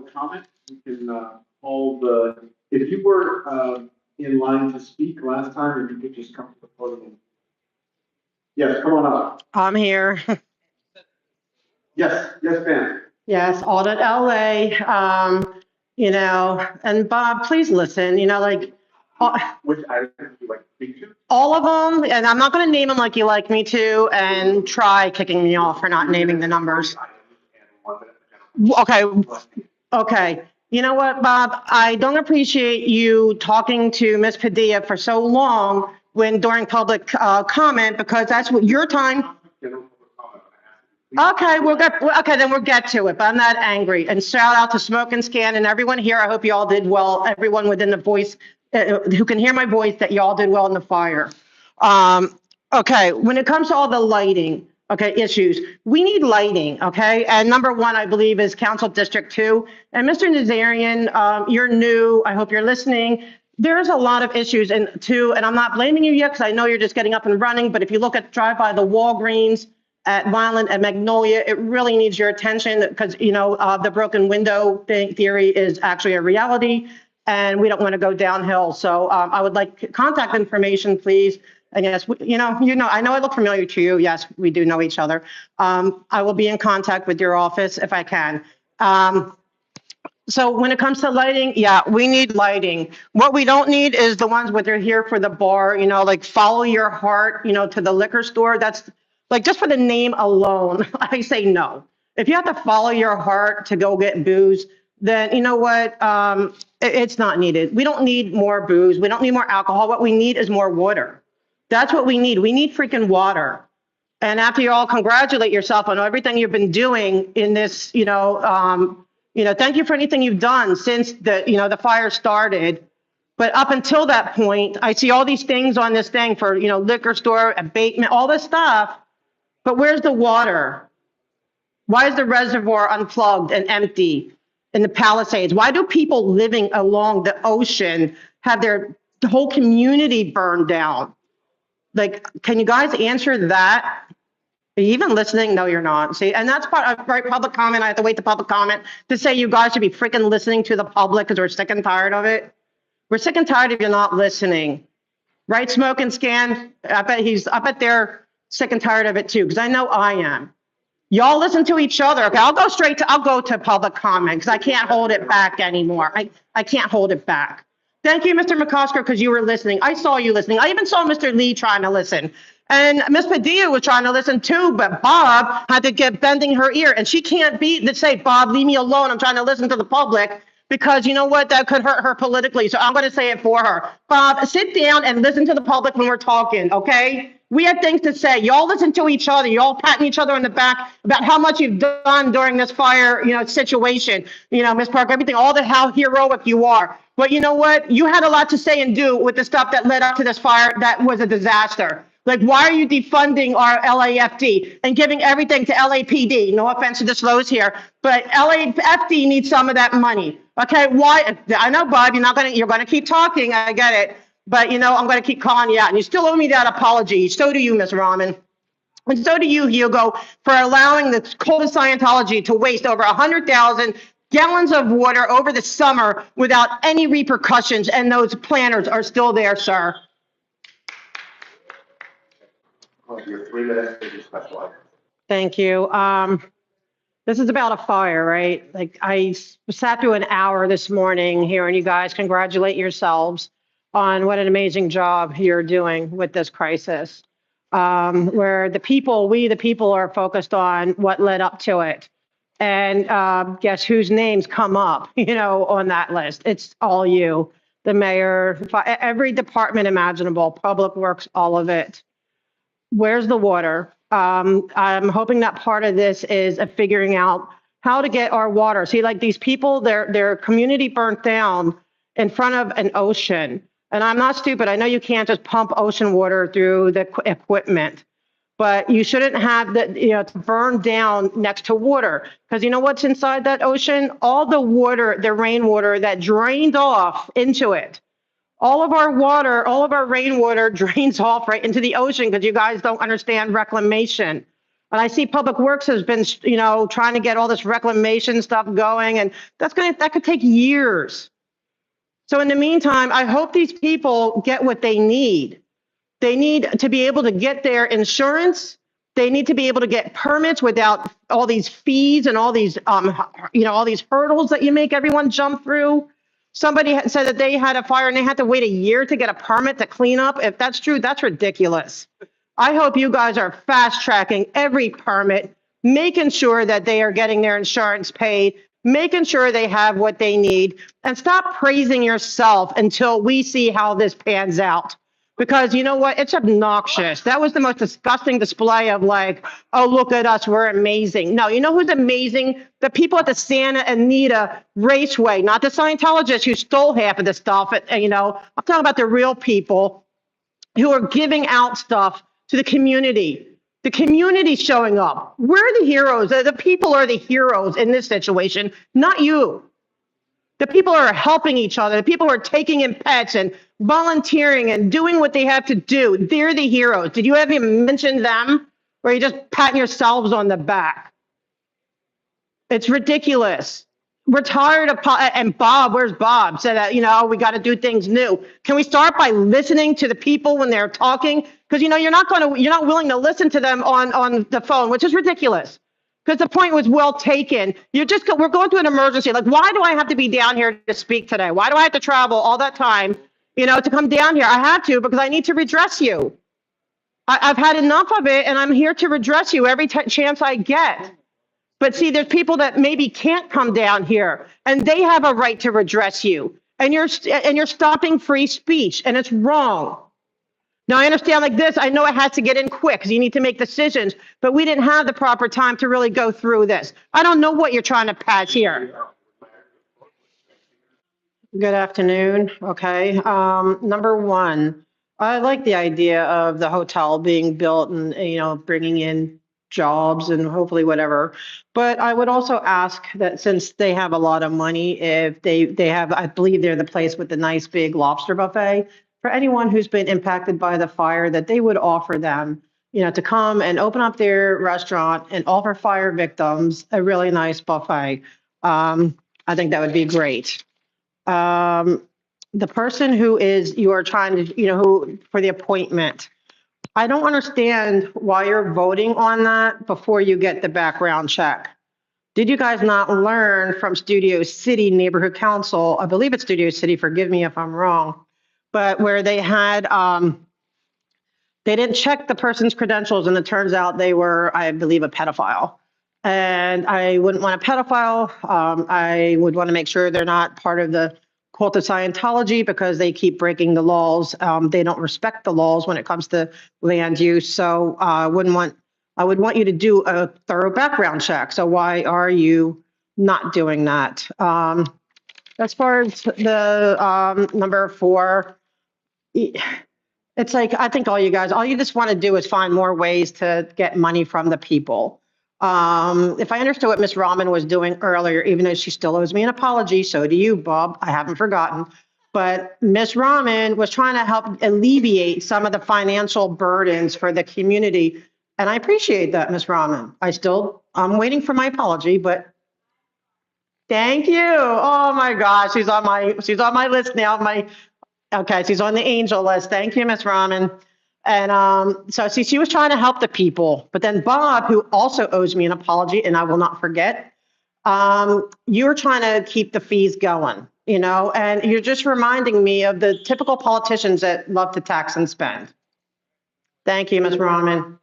public comment. We can hold if you were in line to speak last time, if you could just come to the podium. Yes, come on up. I'm here. Yes, ma'am. Yes, audit LA. And Bob, please listen, Which items would you like to speak to? all of them, and I'm not going to name them like you like me to, and try kicking me off for not naming the numbers. Okay. You know what, Bob? I don't appreciate you talking to Ms. Padilla for so long during public comment, because that's what your time. Okay, then we'll get to it, but I'm not angry. And shout out to Smoke and Scan and everyone here. I hope you all did well. Everyone within the voice, who can hear my voice, that you all did well in the fire. Okay, when it comes to all the lighting, issues, we need lighting, And number one, I believe, is Council District 2. And Mr. Nazarian, you're new. I hope you're listening. There's a lot of issues and I'm not blaming you yet, because I know you're just getting up and running. But if you drive by the Walgreens at Violent and Magnolia, it really needs your attention, because the broken window theory is actually a reality, and we don't want to go downhill. So I would like contact information, please. And yes, I know I look familiar to you. Yes, we do know each other. I will be in contact with your office if I can. So when it comes to lighting, yeah, we need lighting. What we don't need is the ones where they're here for the bar, like follow your heart, to the liquor store. That's like, just for the name alone, I say no. If you have to follow your heart to go get booze, then you know what? It's not needed. We don't need more booze. We don't need more alcohol. What we need is more water. That's what we need. We need freaking water. And after you all congratulate yourself on everything you've been doing in this, thank you for anything you've done since the fire started. But up until that point, I see all these things on this thing for, liquor store, abatement, all this stuff. But where's the water? Why is the reservoir unplugged and empty in the Palisades? Why do people living along the ocean have the whole community burned down? Like, can you guys answer that? Are you even listening? No, you're not. See, and that's part of public comment. I have to wait to public comment to say you guys should be freaking listening to the public, because we're sick and tired of it. We're sick and tired of you not listening. Right, Smoke and Scan? I bet they're sick and tired of it too, because I know I am. Y'all listen to each other. Okay, I'll go to public comment, because I can't hold it back anymore. I can't hold it back. Thank you, Mr. McCosker, because you were listening. I saw you listening. I even saw Mr. Lee trying to listen. And Ms. Padilla was trying to listen too, but Bob had to get bending her ear. And she can't say, Bob, leave me alone. I'm trying to listen to the public, because you know what? That could hurt her politically. So I'm going to say it for her. Bob, sit down and listen to the public when we're talking, okay? We have things to say. Y'all listen to each other. Y'all patting each other on the back about how much you've done during this fire, situation. Ms. Parker, everything, how heroic you are. But you know what? You had a lot to say and do with the stuff that led up to this fire that was a disaster. Like, why are you defunding our LAFD and giving everything to LAPD? No offense to the slows here, but LAFD needs some of that money. Okay, why? I know, Bob, you're gonna keep talking. I get it, but I'm gonna keep calling you out, and you still owe me that apology. So do you, Ms. Rahman. And so do you, Hugo, for allowing the cult of Scientology to waste over 100,000 gallons of water over the summer without any repercussions, and those planners are still there, sir. Your 3 minutes for your special item. Thank you. This is about a fire, right? Like, I sat through an hour this morning hearing you guys congratulate yourselves on what an amazing job you're doing with this crisis, where we the people are focused on what led up to it. And guess whose names come up, on that list? It's all you, the mayor, every department imaginable, public works, all of it. Where's the water? I'm hoping that part of this is figuring out how to get our water. See, like, these people, their community burnt down in front of an ocean. And I'm not stupid. I know you can't just pump ocean water through the equipment, but you shouldn't have to burn down next to water, because you know what's inside that ocean? All the water, the rainwater that drained off into it. All of our rainwater drains off right into the ocean, because you guys don't understand reclamation. And I see Public Works has been, trying to get all this reclamation stuff going, and that could take years. So in the meantime, I hope these people get what they need. They need to be able to get their insurance. They need to be able to get permits without all these fees and all these, all these hurdles that you make everyone jump through. Somebody had said that they had a fire and they had to wait a year to get a permit to clean up. If that's true, that's ridiculous. I hope you guys are fast tracking every permit, making sure that they are getting their insurance paid, making sure they have what they need, and stop praising yourself until we see how this pans out. Because you know what? It's obnoxious. That was the most disgusting display of like, oh, look at us, we're amazing. No, you know who's amazing? The people at the Santa Anita Raceway, not the Scientologists who stole half of the stuff. I'm talking about the real people who are giving out stuff to the community. The community showing up. We're the heroes. The people are the heroes in this situation, not you. The people are helping each other. The people who are taking in pets and volunteering and doing what they have to do. They're the heroes. Did you ever mention them? Or are you just patting yourselves on the back? It's ridiculous. We're tired of, and Bob, where's Bob? Said that, we got to do things new. Can we start by listening to the people when they're talking? Because, you're not willing to listen to them on the phone, which is ridiculous. Because the point was well taken. We're going through an emergency. Like, why do I have to be down here to speak today? Why do I have to travel all that time, to come down here? I have to because I need to redress you. I've had enough of it, and I'm here to redress you every chance I get. But see, there's people that maybe can't come down here, and they have a right to redress you. And you're stopping free speech, and it's wrong. Now, I understand like this. I know it has to get in quick because you need to make decisions, but we didn't have the proper time to really go through this. I don't know what you're trying to patch here. Good afternoon. Okay. Number one, I like the idea of the hotel being built and, bringing in jobs and hopefully whatever. But I would also ask that since they have a lot of money, if they have, I believe they're the place with the nice big lobster buffet, for anyone who's been impacted by the fire, that they would offer them, to come and open up their restaurant and offer fire victims a really nice buffet. I think that would be great. The person you are trying to, who for the appointment, I don't understand why you're voting on that before you get the background check. Did you guys not learn from Studio City Neighborhood Council? I believe it's Studio City, forgive me if I'm wrong, but where they had, they didn't check the person's credentials and it turns out they were, I believe, a pedophile. And I wouldn't want a pedophile. I would want to make sure they're not part of the cult of Scientology because they keep breaking the laws. They don't respect the laws when it comes to land use. So I would want you to do a thorough background check. So why are you not doing that? As far as the number 4, it's like, I think all you just want to do is find more ways to get money from the people. If I understood what Ms. Rahman was doing earlier, even though she still owes me an apology, so do you, Bob, I haven't forgotten. But Ms. Rahman was trying to help alleviate some of the financial burdens for the community. And I appreciate that, Ms. Rahman. I'm waiting for my apology, but thank you. Oh my gosh, she's on my list now. Okay, she's on the angel list. Thank you, Ms. Rahman. And so see, she was trying to help the people. But then Bob, who also owes me an apology, and I will not forget, you're trying to keep the fees going, and you're just reminding me of the typical politicians that love to tax and spend. Thank you, Ms. Rahman.